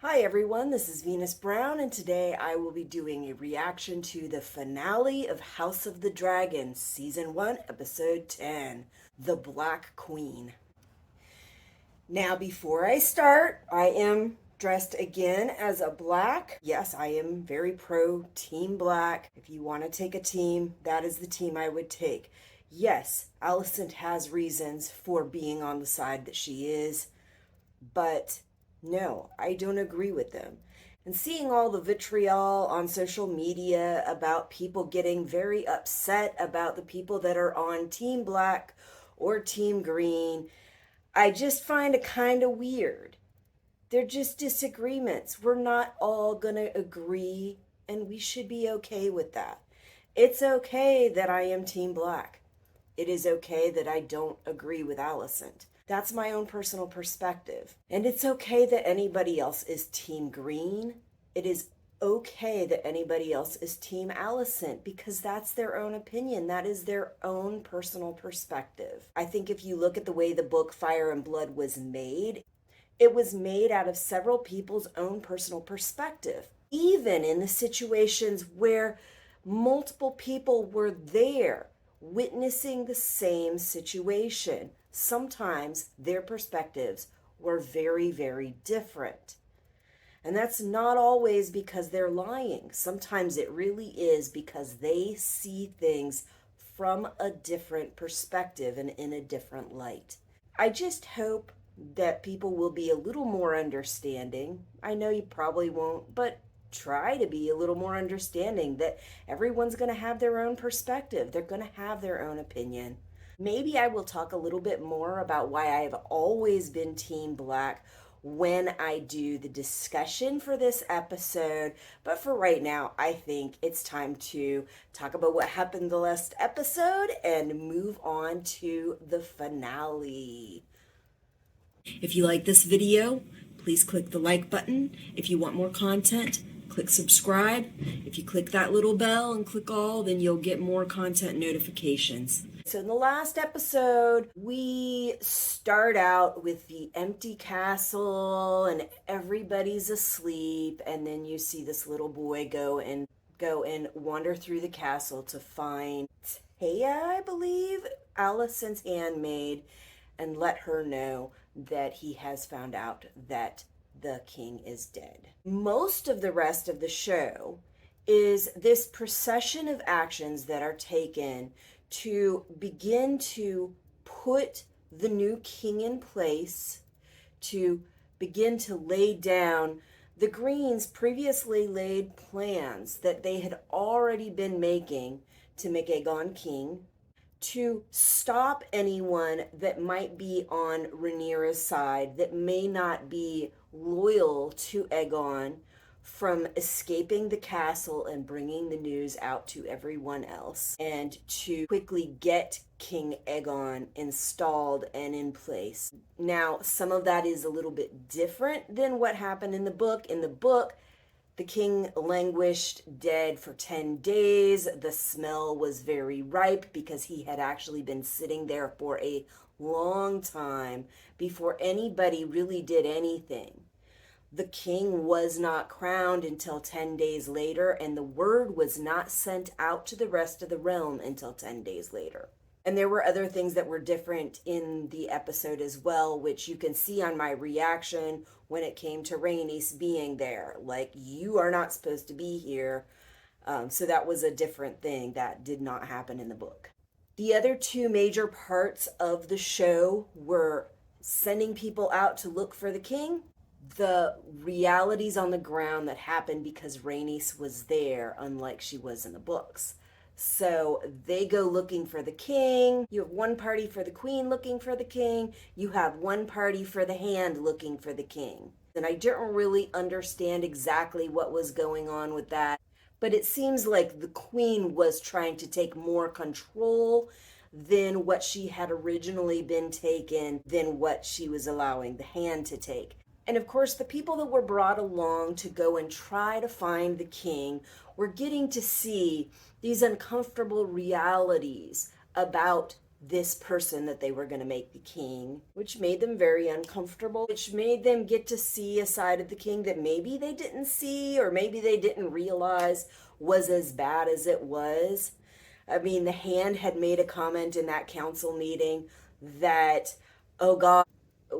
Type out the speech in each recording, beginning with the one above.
Hi everyone, this is Venus Brown, and today I will be doing a reaction to the finale of House of the Dragon, Season 1, Episode 10, The Black Queen. Now, before I start, I am dressed again as a black. Yes, I am very pro Team Black. If you want to take a team, that is the team I would take. Yes, Alicent has reasons for being on the side that she is, but no, I don't agree with them. And seeing all the vitriol on social media about people getting very upset about the people that are on Team Black or Team Green, I just find it kind of weird. They're just disagreements. We're not all going to agree, and we should be okay with that. It's okay that I am Team Black. It is okay that I don't agree with Alicent. That's my own personal perspective. And it's okay that anybody else is Team Green. It is okay that anybody else is Team Alicent because that's their own opinion. That is their own personal perspective. I think if you look at the way the book Fire and Blood was made, it was made out of several people's own personal perspective. Even in the situations where multiple people were there witnessing the same situation, sometimes their perspectives were very, very different. And that's not always because they're lying. Sometimes it really is because they see things from a different perspective and in a different light. I just hope that people will be a little more understanding. I know you probably won't, but try to be a little more understanding that everyone's going to have their own perspective. They're going to have their own opinion. Maybe I will talk a little bit more about why I have always been Team Black when I do the discussion for this episode. But for right now, I think it's time to talk about what happened the last episode and move on to the finale. If you like this video, please click the like button. If you want more content, click subscribe. If you click that little bell and click all, then you'll get more content notifications. So in the last episode, we start out with the empty castle and everybody's asleep, and then you see this little boy go and wander through the castle to find Taya, I believe, Alicent's handmaid, and let her know that he has found out that the king is dead. Most of the rest of the show is this procession of actions that are taken to begin to put the new king in place, to begin to lay down the Greens' previously laid plans that they had already been making to make Aegon king, to stop anyone that might be on Rhaenyra's side, that may not be loyal to Aegon, from escaping the castle and bringing the news out to everyone else, and to quickly get King Aegon installed and in place. Now, some of that is a little bit different than what happened in the book. In the book, the king languished dead for 10 days. The smell was very ripe because he had actually been sitting there for a long time before anybody really did anything. The king was not crowned until 10 days later, and the word was not sent out to the rest of the realm until 10 days later. And there were other things that were different in the episode as well, which you can see on my reaction when it came to Rhaenys being there. Like, you are not supposed to be here. So that was a different thing that did not happen in the book. The other two major parts of the show were sending people out to look for the king, the realities on the ground that happened because Rhaenys was there, unlike she was in the books. So they go looking for the king. You have one party for the queen looking for the king. You have one party for the hand looking for the king. And I didn't really understand exactly what was going on with that. But it seems like the queen was trying to take more control than what she had originally been taken, than what she was allowing the hand to take. And of course, the people that were brought along to go and try to find the king were getting to see these uncomfortable realities about this person that they were going to make the king, which made them very uncomfortable, which made them get to see a side of the king that maybe they didn't see or maybe they didn't realize was as bad as it was. I mean, the Hand had made a comment in that council meeting that, oh God,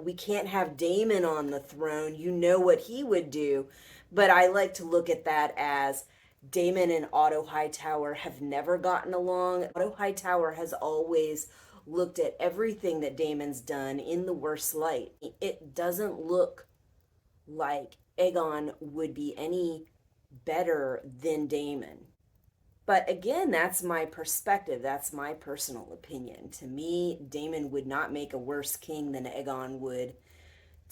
we can't have Daemon on the throne. You know what he would do. But I like to look at that as Daemon and Otto Hightower have never gotten along. Otto Hightower has always looked at everything that Daemon's done in the worst light. It doesn't look like Aegon would be any better than Daemon. But again, that's my perspective. That's my personal opinion. To me, Daemon would not make a worse king than Aegon would.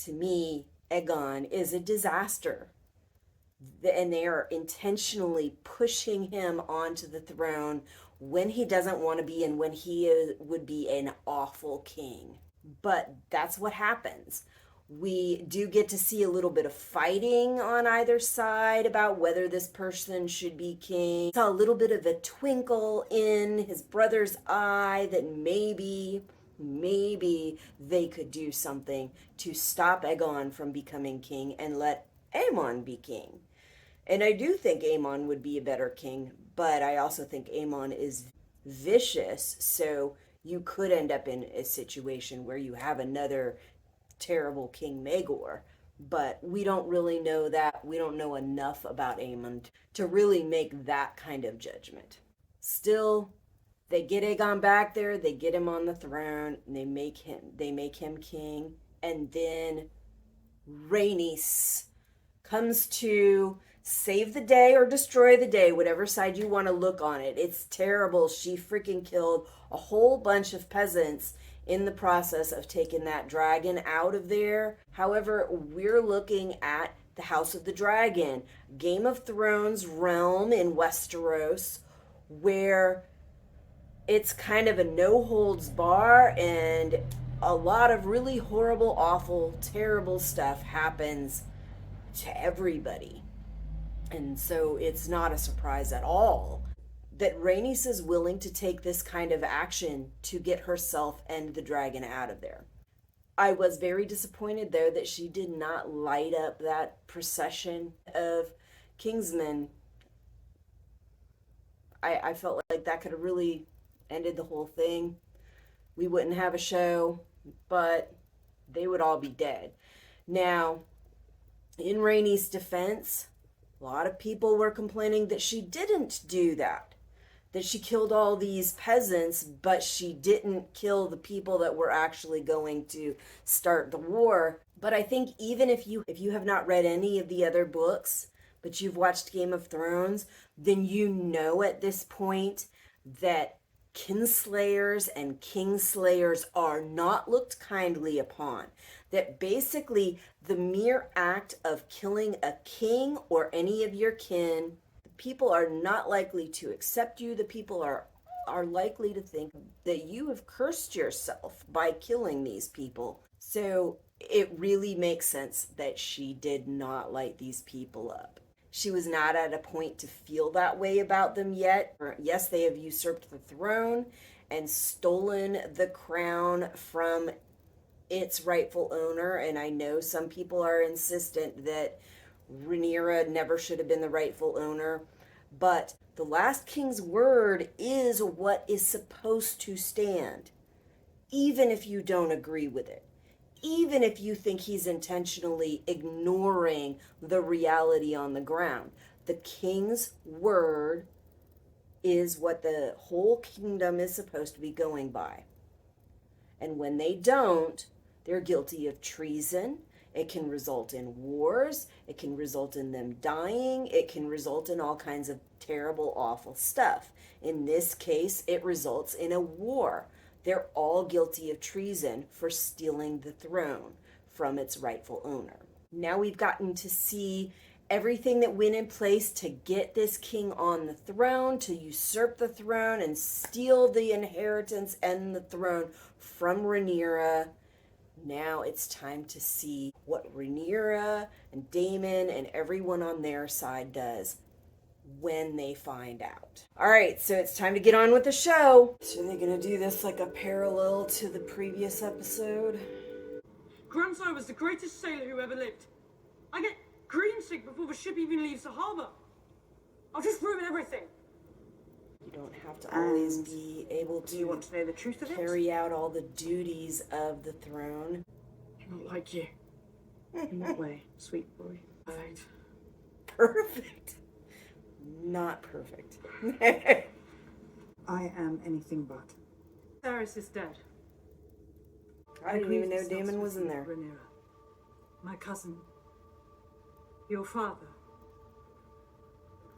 To me, Aegon is a disaster. And they are intentionally pushing him onto the throne when he doesn't want to be and when would be an awful king. But that's what happens. We do get to see a little bit of fighting on either side about whether this person should be king. Saw a little bit of a twinkle in his brother's eye that maybe they could do something to stop Aegon from becoming king and let Aemon be king. And I do think Aemon would be a better king, but I also think Aemon is vicious, so you could end up in a situation where you have another terrible King Maegor, but we don't really know that. We don't know enough about Aemon to really make that kind of judgment. Still, they get Aegon back there, they get him on the throne, and they make him king, and then Rhaenys comes to save the day or destroy the day, whatever side you want to look on it. It's terrible. She freaking killed a whole bunch of peasants in the process of taking that dragon out of there. However, we're looking at the House of the Dragon, Game of Thrones realm in Westeros, where it's kind of a no holds bar and a lot of really horrible, awful, terrible stuff happens to everybody. And so it's not a surprise at all that Rhaenys is willing to take this kind of action to get herself and the dragon out of there. I was very disappointed, though, that she did not light up that procession of Kingsmen. I felt like that could have really ended the whole thing. We wouldn't have a show, but they would all be dead. Now, in Rhaenys' defense, a lot of people were complaining that she didn't do that she killed all these peasants, but she didn't kill the people that were actually going to start the war. But I think even if you have not read any of the other books, but you've watched Game of Thrones, then you know at this point that kinslayers and kingslayers are not looked kindly upon. That basically the mere act of killing a king or any of your kin, the people are not likely to accept you. The people are likely to think that you have cursed yourself by killing these people. So it really makes sense that she did not light these people up. She was not at a point to feel that way about them yet. Yes, they have usurped the throne and stolen the crown from its rightful owner. And I know some people are insistent that Rhaenyra never should have been the rightful owner. But the last king's word is what is supposed to stand, even if you don't agree with it. Even if you think he's intentionally ignoring the reality on the ground. The king's word is what the whole kingdom is supposed to be going by. And when they don't, they're guilty of treason. It can result in wars. It can result in them dying. It can result in all kinds of terrible, awful stuff. In this case, it results in a war. They're all guilty of treason for stealing the throne from its rightful owner. Now we've gotten to see everything that went in place to get this king on the throne, to usurp the throne and steal the inheritance and the throne from Rhaenyra. Now it's time to see what Rhaenyra and Daemon and everyone on their side does. when they find out. All right, so it's time to get on with the show. So they're gonna do this like a parallel to the previous episode. Grandsire was the greatest sailor who ever lived. I get green sick before the ship even leaves the harbor. I'll just ruin everything. You don't have to always be able to Do you want to know the truth of it? carry out all the duties of the throne. Not like you. In what way, sweet boy? Perfect. Perfect. Not perfect. I am anything but. Varys is dead. I didn't even know Damon was in there. Rhaenyra, my cousin, your father,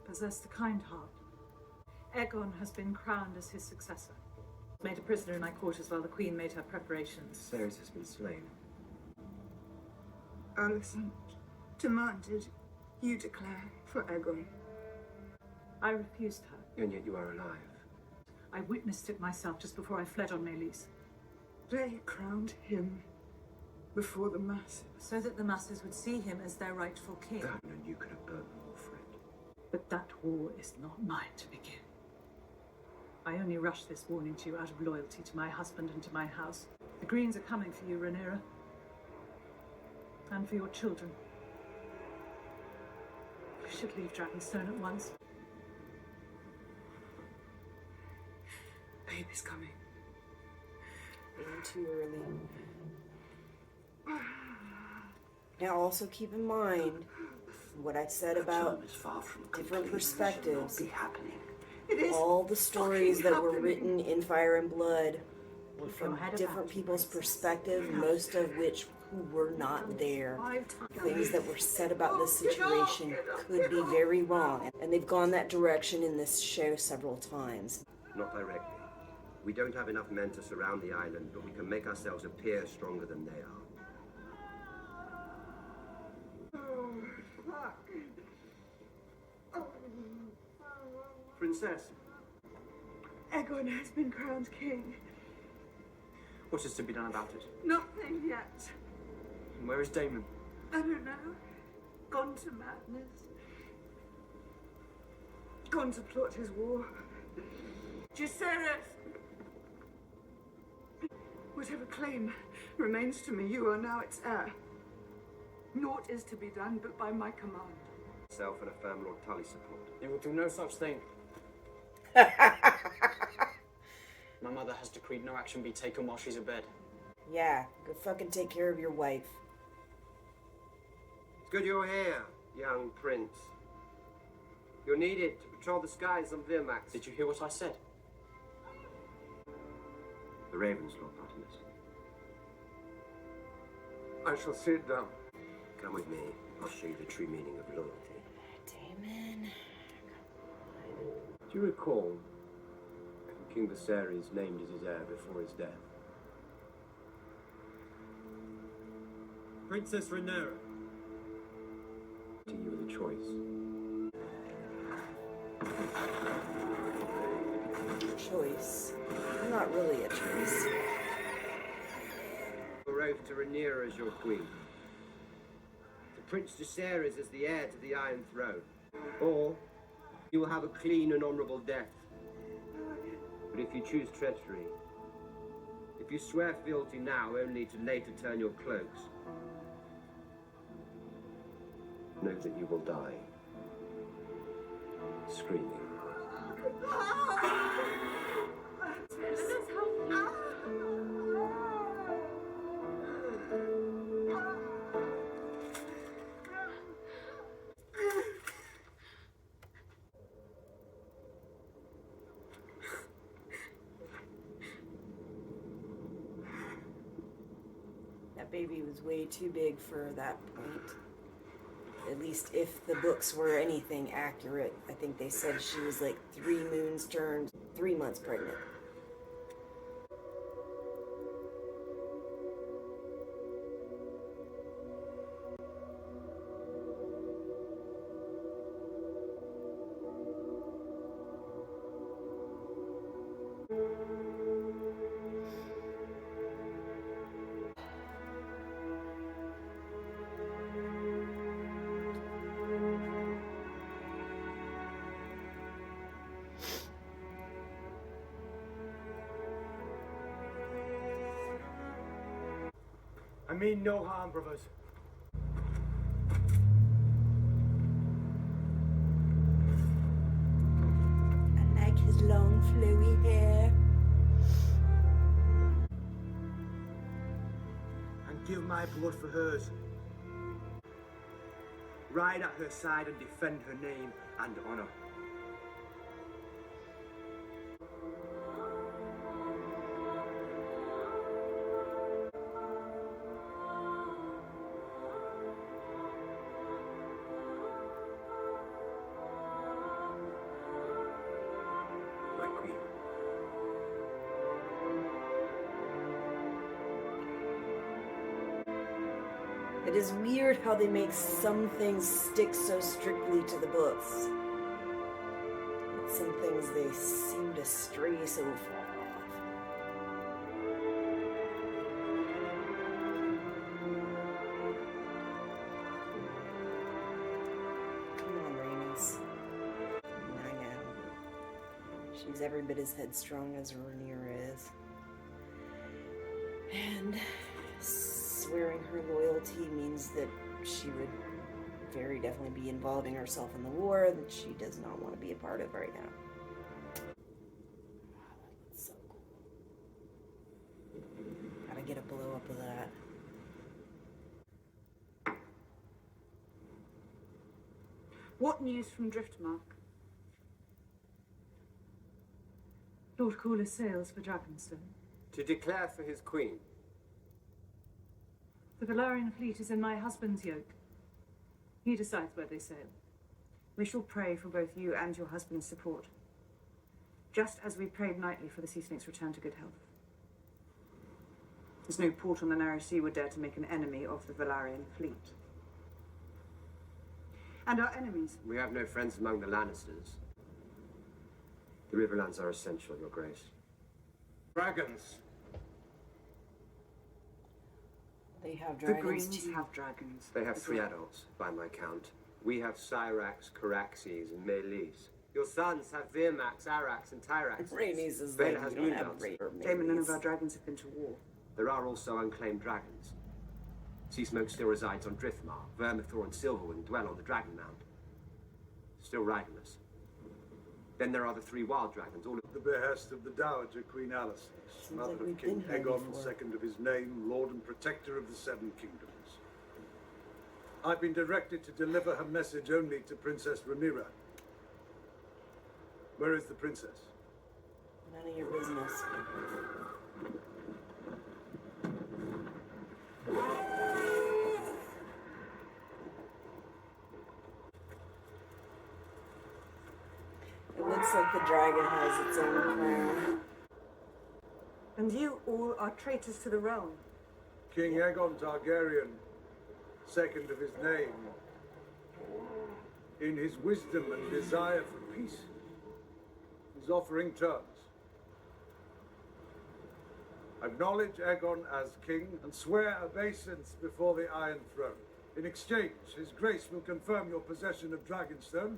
possessed a kind heart. Aegon has been crowned as his successor. Made a prisoner in my quarters while the Queen made her preparations. Varys has been slain. Alicent demanded you declare for Aegon. I refused her. And yet you are alive. I witnessed it myself just before I fled on Meleys, They crowned him before the masses. so that the masses would see him as their rightful king. Vernon, you could have burned them all, friend. But that war is not mine to begin. I only rushed this warning to you out of loyalty to my husband and to my house. The Greens are coming for you, Rhaenyra. And for your children. You should leave Dragonstone at once. Baby's coming. Being too early. Now also keep in mind what I said about Is far from different complete. perspectives. Be happening. It is All the stories that were written in Fire and Blood were Keep your from head different about you, people's princess. perspective, most of which who were not there. 5 times. Things that were said about this situation could be very wrong, and they've gone that direction in this show several times. Not directly. We don't have enough men to surround the island, but we can make ourselves appear stronger than they are. Princess, Aegon has been crowned king. What is to be done about it? Nothing yet. And where is Damon? I don't know. Gone to madness. Gone to plot his war. Jacaerys! Whatever claim remains to me, you are now its heir. Naught is to be done but by my command. self and a firm Lord Tully support. You will do no such thing. My mother has decreed no action be taken while she's abed. Yeah, go fucking take care of your wife. It's good you're here, young prince. You're needed to patrol the skies on Virmax. Did you hear what I said? The ravens, Lord Artemis. I shall sit down. Come with me. I'll show you the true meaning of loyalty. Damon. Do you recall King Viserys named as his heir before his death? Princess Rhaenyra. To you the choice. Choice. Not really a choice. Your oath to Rhaenyra as your queen. To Prince Jacaerys as the heir to the Iron Throne. Or you will have a clean and honourable death. But if you choose treachery, if you swear fealty now only to later turn your cloaks, know that you will die. Screaming. That baby was way too big for that point. At least if the books were anything accurate. I think they said she was like 3 moons turned, 3 months pregnant. mean no harm, brothers. I like his long, flowy hair. And give my blood for hers. Ride at her side and defend her name and honor. My queen. It is weird how they make some things stick so strictly to the books. And some things they seem to stray so far off. Come on, Rhaenys. I know. She's every bit as headstrong as Rhaenyra is. And swearing her loyalty means that she would very definitely be involving herself in the war that she does not want to be a part of right now. That's so cool. Gotta get a blow up of that. What news from Driftmark? Lord Corlys sails for Dragonstone. To declare for his queen. The Velaryon fleet is in my husband's yoke. He decides where they sail. We shall pray for both you and your husband's support, just as we prayed nightly for the Sea Snake's return to good health. There's no port on the narrow sea would dare to make an enemy of the Velaryon fleet. And our enemies. We have no friends among the Lannisters. The Riverlands are essential, Your Grace. Dragons. They have The dragons Greens too. have dragons. They have The 3 Green- adults, by my count. We have Cyrax, Caraxes, and Melees. Your sons have Virmax, Arax, and Tyrax. Rhaenys is Vela like, has you don't have Moondance. Rhaenys. Daemon, none of our dragons have been to war. There are also unclaimed dragons. Seasmoke still resides on Driftmark. Vermithor and Silverwing dwell on the Dragonmount. Still riderless. Then there are the 3 wild dragons, all of The behest of the Dowager Queen Alicent, Seems mother like of we've King been here Aegon, before. second of his name, Lord and Protector of the 7 Kingdoms. I've been directed to deliver her message only to Princess Rhaenyra. Where is the princess? None of your business. It looks like the dragon has its own crown. And you all are traitors to the realm. King Aegon Targaryen, second of his name, in his wisdom and desire for peace, is offering terms. Acknowledge Aegon as king and swear obeisance before the Iron Throne. In exchange, his grace will confirm your possession of Dragonstone.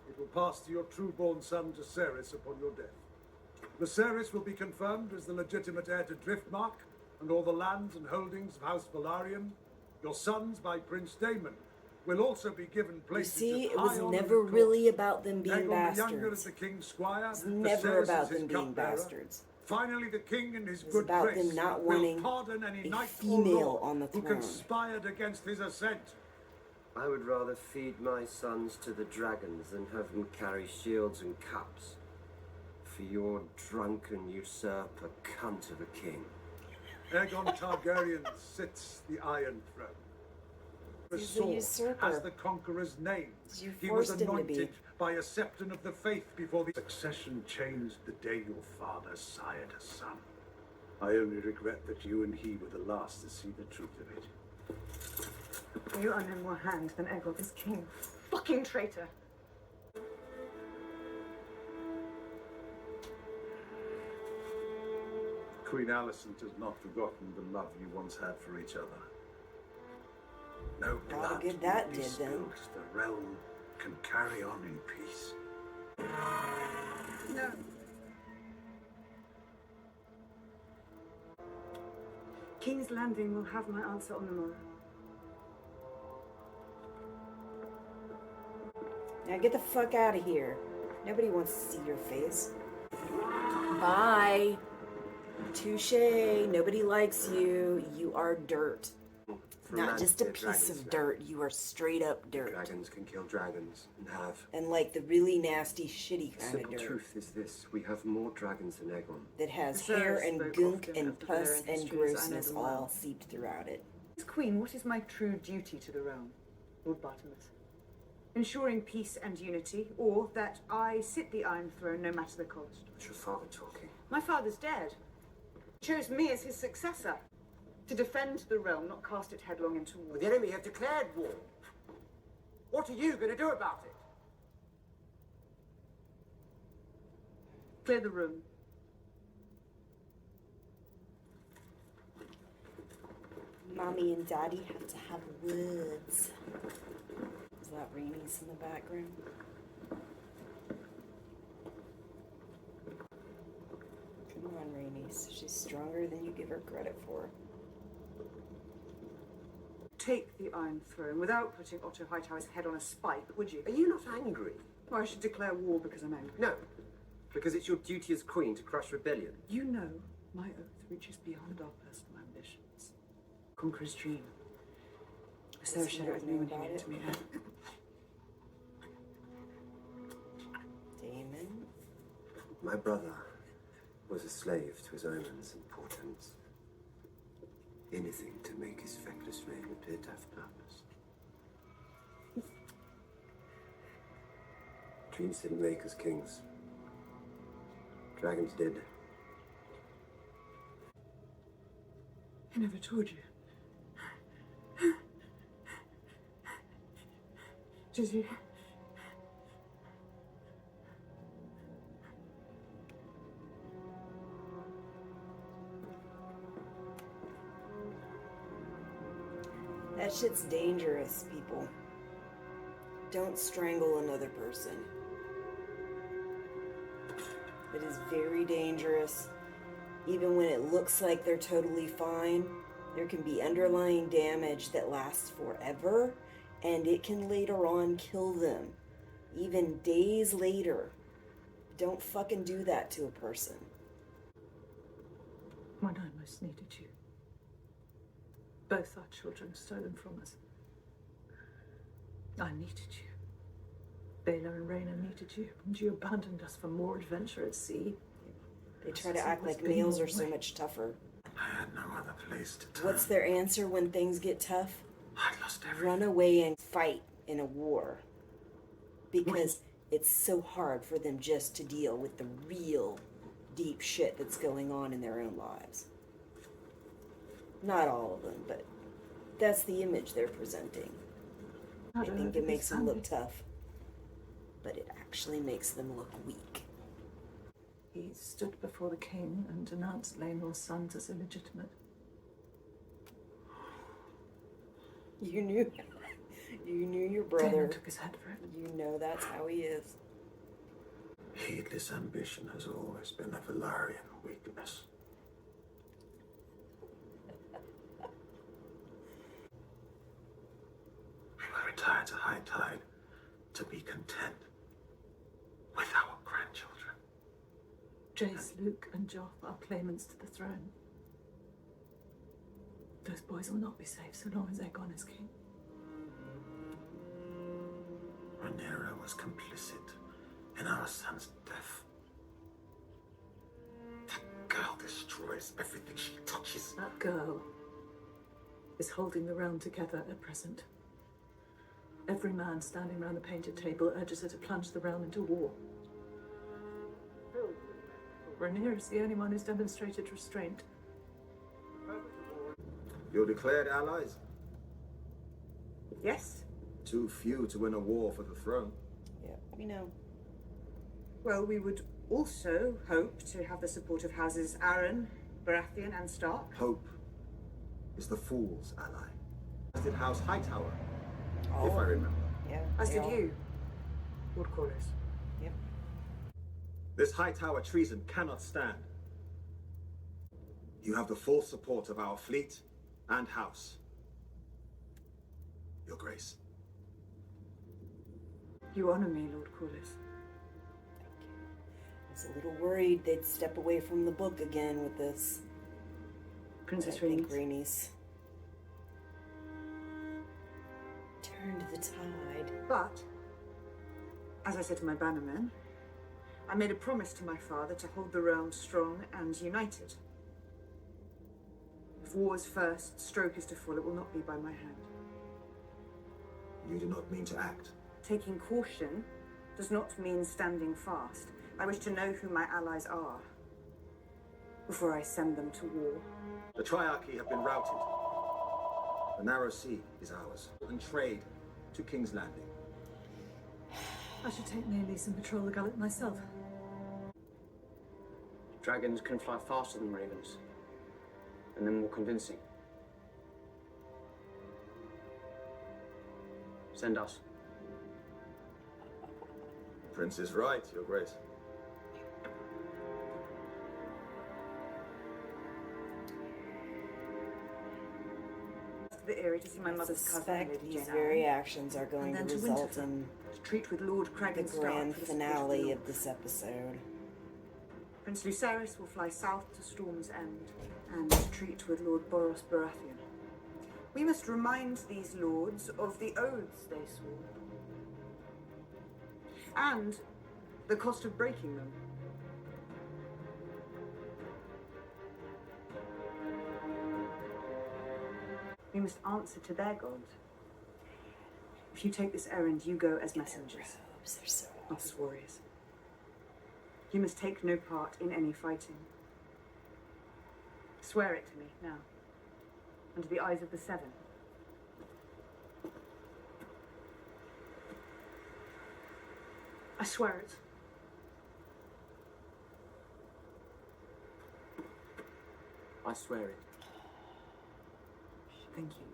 It will pass to your true-born son Jacaerys upon your death. Jacaerys will be confirmed as the legitimate heir to Driftmark and all the lands and holdings of House Velaryon. Your sons by Prince Daemon will also be given You places see, of it was high honor never and really court. about them being Aegon the Younger bastards. is the king's squire. It's never Jacaerys about is his them being cupbearer. bastards. Finally, the king and his It's good about grace them not will wanting pardon any a knight female or lord on the who throne. conspired against his ascent. I would rather feed my sons to the dragons than have them carry shields and cups. For your drunken usurper cunt of a king. Aegon Targaryen sits the Iron Throne. The He's a sword usurper. has the conqueror's name. You He was forced him to anointed be. by a septon of the faith before the succession changed the day your father sired a son. I only regret that you and he were the last to see the truth of it. You are no more hanged than Aegon is king. Fucking traitor! Queen Alicent has not forgotten the love you once had for each other. No How blood good that will be did then. spilled. The realm can carry on in peace. No. King's Landing will have my answer on the morrow. Now get the fuck out of here. Nobody wants to see your face. Bye. Touche. Nobody likes you. You are dirt. For Not man, just a they're piece dragons of now. dirt. You are straight up dirt. Dragons can kill dragons, and have. And like the really nasty, shitty The kind simple of dirt truth is this: we have more dragons than Aegon. that has The hair Sarahs and spoke gunk often and of the pus Valerian and histories. I know grossness them all well. seeped throughout it. As Queen, what is my true duty to the realm, Lord Barthelmess? Ensuring peace and unity, or that I sit the Iron Throne no matter the cost? It's your father talking. My father's dead. Chose me as his successor. To defend the realm, not cast it headlong into war. The enemy have declared war. What are you going to do about it? Clear the room. Mommy and Daddy have to have words. Is that Rhaenys in the background? Come on, Rhaenys. She's stronger than you give her credit for. Take the Iron Throne without putting Otto Hightower's head on a spike, would you? Are you not angry? Or I should declare war because I'm angry. No, because it's your duty as queen to crush rebellion. You know my oath reaches beyond our personal ambitions. Conqueror's dream. Sarah shared it with me when he went to me. Damon? My brother was a slave to his omens and portents. Anything to make his feckless reign appear to have purpose. Dreams didn't make us kings. Dragons did. I never told you. Did you? That shit's dangerous, people. Don't strangle another person. It is very dangerous. Even when it looks like they're totally fine, there can be underlying damage that lasts forever, and it can later on kill them. Even days later. Don't fucking do that to a person. When I most needed you. Both our children stolen from us. I needed you. Baylor and Rhaena needed you, and you abandoned us for more adventure at sea. They try to act like males are so much tougher. I had no other place to turn. What's their answer when things get tough? I lost everything. Run away and fight in a war. Because it's so hard for them just to deal with the real deep shit that's going on in their own lives. Not all of them, but that's the image they're presenting. I think it makes them look tough, but it actually makes them look weak. He stood before the king and denounced Laenor's sons as illegitimate. You knew your brother. Daemon took his head for it. You know that's how he is. Heedless ambition has always been a Velaryon weakness. We will retire to High Tide to be content with our grandchildren. Jace, Luke, and Joff are claimants to the throne. Those boys will not be safe so long as Aegon is king. Rhaenyra was complicit in our son's death. That girl destroys everything she touches. That girl is holding the realm together at present. Every man standing round the painted table urges her to plunge the realm into war. Rhaenyra is the only one who's demonstrated restraint. Your declared allies? Yes? Too few to win a war for the throne. Yeah, we know. Well, we would also hope to have the support of houses Arryn, Baratheon, and Stark. Hope is the fool's ally. As did House Hightower, Oh, if I remember. yeah. As they did all- you, Lord Corlys. Yep. This Hightower treason cannot stand. You have the full support of our fleet and house. Your Grace. You honor me, Lord Corlys. I was a little worried they'd step away from the book again with this. Princess I think Rhaenys. Rhaenys turned the tide. But, as I said to my bannermen, I made a promise to my father to hold the realm strong and united. If war's first stroke is to fall, it will not be by my hand. You do not mean to act. Taking caution does not mean standing fast. I wish to know who my allies are before I send them to war. The Triarchy have been routed. The Narrow Sea is ours, and trade to King's Landing. I should take Maelys and patrol the gullet myself. Dragons can fly faster than ravens, and they're more convincing. Send us. Prince is right, Your Grace. To the Eyrie to see my I mother's cousin, suspect Lady these Jane very Eyre, actions are going and to then to result Winterfell in to treat with Lord the Craggan grand finale of this episode. Prince Lucerys will fly south to Storm's End and treat with Lord Boros Baratheon. We must remind these lords of the oaths they swore and the cost of breaking them. We must answer to their gods. If you take this errand, you go as messengers, Robes, they're so not as warriors. You must take no part in any fighting. Swear it to me now, under the eyes of the Seven. I swear it. I swear it. Thank you.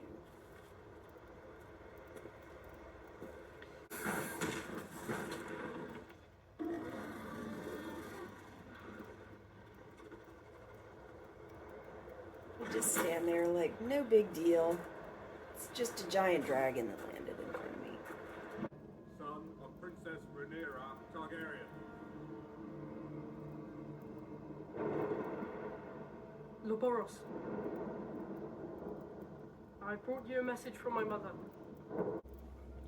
You just stand there like, no big deal. It's just a giant dragon that landed in front of me. Son of Princess Rhaenyra Targaryen. Lord Boros, I brought you a message from my mother.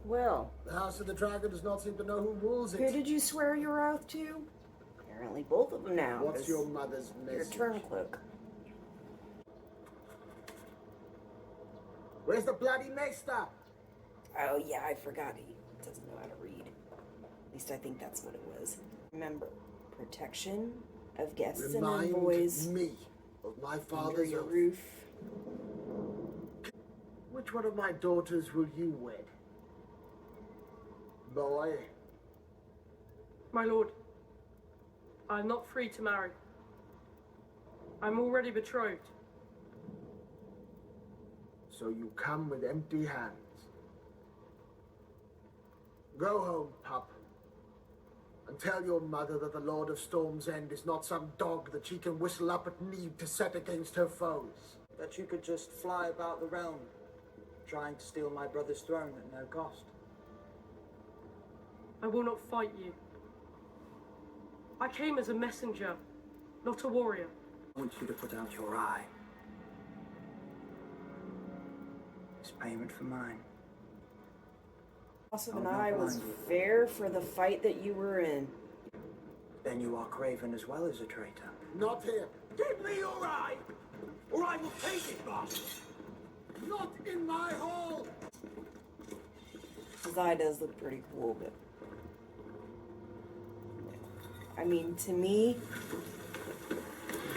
Well, The House of the Dragon does not seem to know who rules who it. did you swear your oath to? Apparently both of them now. What's 'cause your mother's your message? turncloak. Where's the bloody maester? Oh yeah, I forgot he doesn't know how to read. At least I think that's what it was. Remember, protection of guests and Remind envoys me of my under father's your oath. roof. Which one of my daughters will you wed? Boy, My lord, I am not free to marry. I'm already betrothed. so you come with empty hands. Go home, pup, and tell your mother that the Lord of Storm's End is not some dog that she can whistle up at need to set against her foes. That you could just fly about the realm, trying to steal my brother's throne at no cost. I will not fight you. I came as a messenger, not a warrior. I want you to put out your eye. It's payment for mine. Also, I an would not eye was blind you. fair for the fight that you were in. Then you are craven as well as a traitor. Not here. Give me your eye, or I will take it, bastard! Not in my hall! His eye does look pretty cool, but I mean, to me,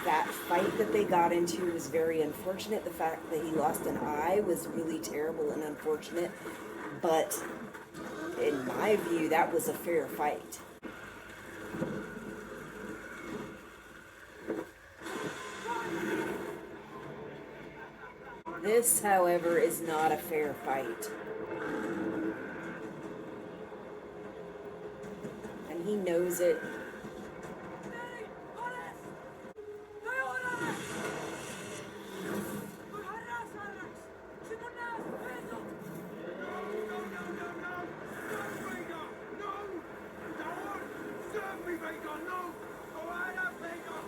that fight that they got into was very unfortunate. The fact that he lost an eye was really terrible and unfortunate, but in my view, that was a fair fight. This, however, is not a fair fight. And he knows it. Aegon, no! Go right up, Aegon!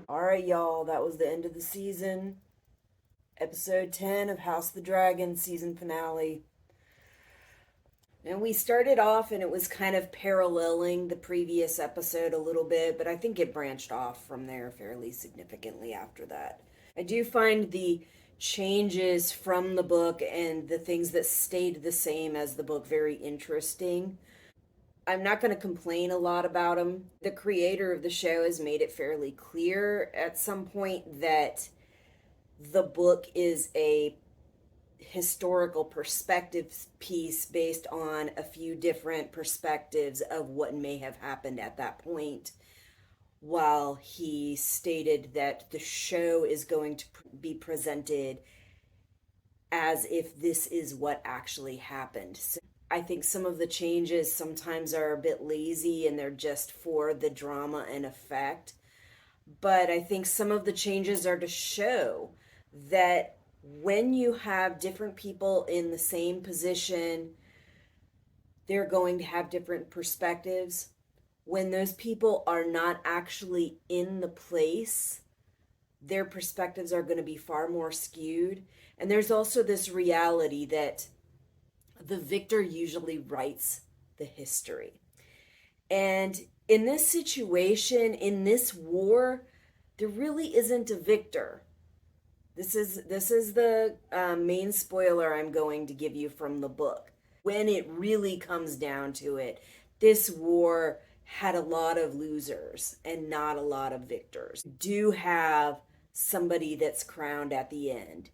Alright, y'all, that was the end of the season. Episode 10 of House of the Dragon season finale. And we started off and it was kind of paralleling the previous episode a little bit, but I think it branched off from there fairly significantly after that. I do find the changes from the book and the things that stayed the same as the book very interesting. I'm not going to complain a lot about them. The creator of the show has made it fairly clear at some point that the book is a historical perspective piece based on a few different perspectives of what may have happened at that point, while he stated that the show is going to be presented as if this is what actually happened. So I think some of the changes sometimes are a bit lazy and they're just for the drama and effect. But I think some of the changes are to show that when you have different people in the same position, they're going to have different perspectives. When those people are not actually in the place, their perspectives are going to be far more skewed. And there's also this reality that the victor usually writes the history. And in this situation, in this war, there really isn't a victor. This is the main spoiler I'm going to give you from the book. When it really comes down to it, this war had a lot of losers and not a lot of victors. You do have somebody that's crowned at the end.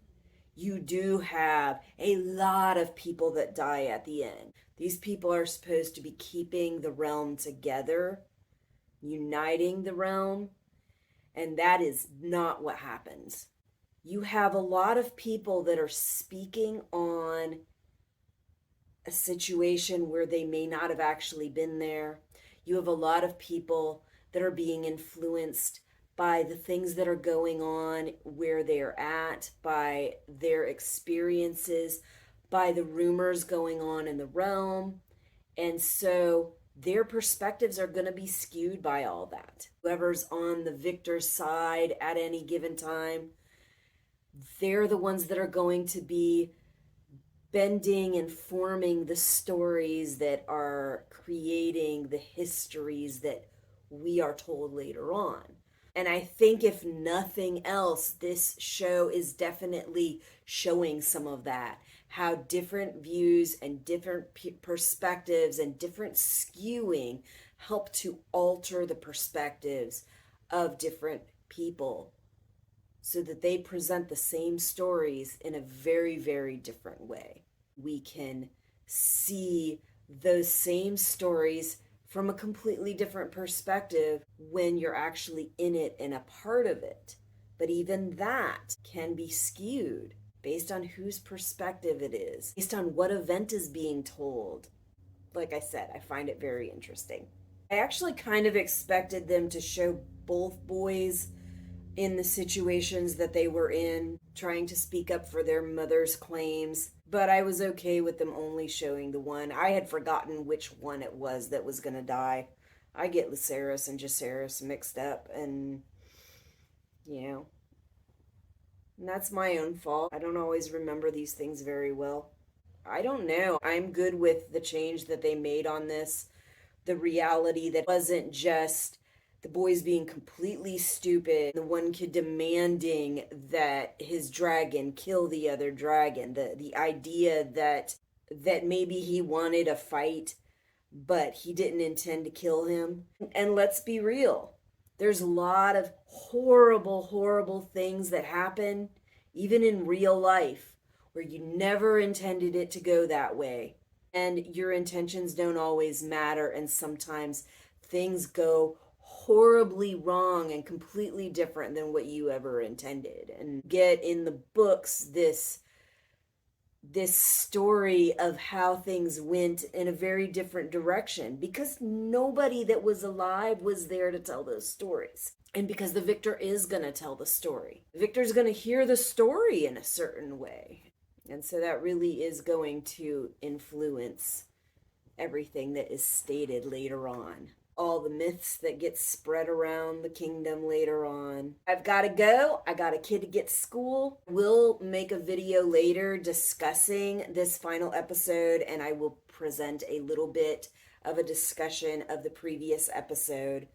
You do have a lot of people that die at the end. These people are supposed to be keeping the realm together, uniting the realm, and that is not what happens. You have a lot of people that are speaking on a situation where they may not have actually been there. You have a lot of people that are being influenced by the things that are going on where they're at, by their experiences, by the rumors going on in the realm. And so their perspectives are going to be skewed by all that. Whoever's on the victor's side at any given time, they're the ones that are going to be bending and forming the stories that are creating the histories that we are told later on. And I think if nothing else, this show is definitely showing some of that. How different views and different perspectives and different skewing help to alter the perspectives of different people so that they present the same stories in a very, very different way. We can see those same stories from a completely different perspective when you're actually in it and a part of it. But even that can be skewed based on whose perspective it is, based on what event is being told. Like I said, I find it very interesting. I actually kind of expected them to show both boys in the situations that they were in, trying to speak up for their mother's claims, but I was okay with them only showing the one. I had forgotten which one it was that was going to die. I get Lucerys and Jacaerys mixed up, and, you know, and that's my own fault. I don't always remember these things very well. I don't know. I'm good with the change that they made on this. The reality that wasn't just the boys being completely stupid, the one kid demanding that his dragon kill the other dragon, the idea that maybe he wanted a fight, but he didn't intend to kill him. And let's be real, There's a lot of horrible, horrible things that happen, even in real life, where you never intended it to go that way. And your intentions don't always matter, and sometimes things go horribly wrong and completely different than what you ever intended. And get in the books this story of how things went in a very different direction, because nobody that was alive was there to tell those stories. And because the victor is going to tell the story. The victor's going to hear the story in a certain way. And so that really is going to influence everything that is stated later on. All the myths that get spread around the kingdom later on. I've got to go. I got a kid to get to school. We'll make a video later discussing this final episode, and I will present a little bit of a discussion of the previous episode.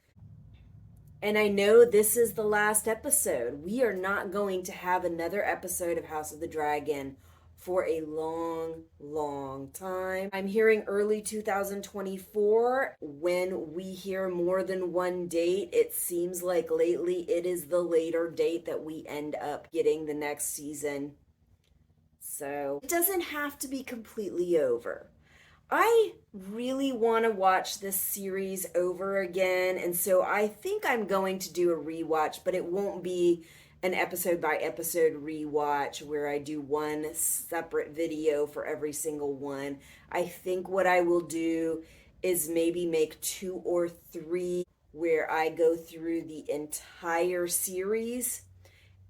And I know this is the last episode. We are not going to have another episode of House of the Dragon for a long, long time. I'm hearing early 2024. When we hear more than one date, it seems like lately it is the later date that we end up getting the next season. So it doesn't have to be completely over. I really want to watch this series over again, and so I think I'm going to do a rewatch, but it won't be an episode by episode rewatch where I do one separate video for every single one. I think what I will do is maybe make 2 or 3 where I go through the entire series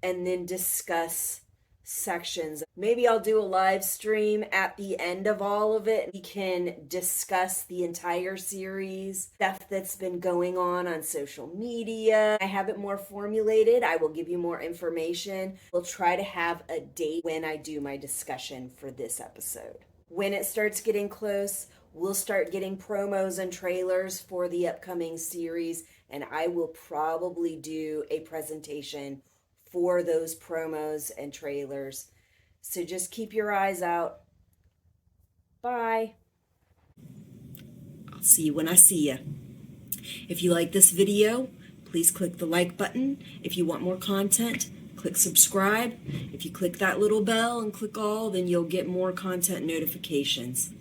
and then discuss sections. Maybe I'll do a live stream at the end of all of it. We can discuss the entire series, stuff that's been going on social media. I have it more formulated. I will give you more information. We'll try to have a date when I do my discussion for this episode. When it starts getting close, we'll start getting promos and trailers for the upcoming series, and I will probably do a presentation for those promos and trailers. So just keep your eyes out. Bye. I'll see you when I see you. If you like this video, please click the like button. If you want more content, click subscribe. If you click that little bell and click all, then you'll get more content notifications.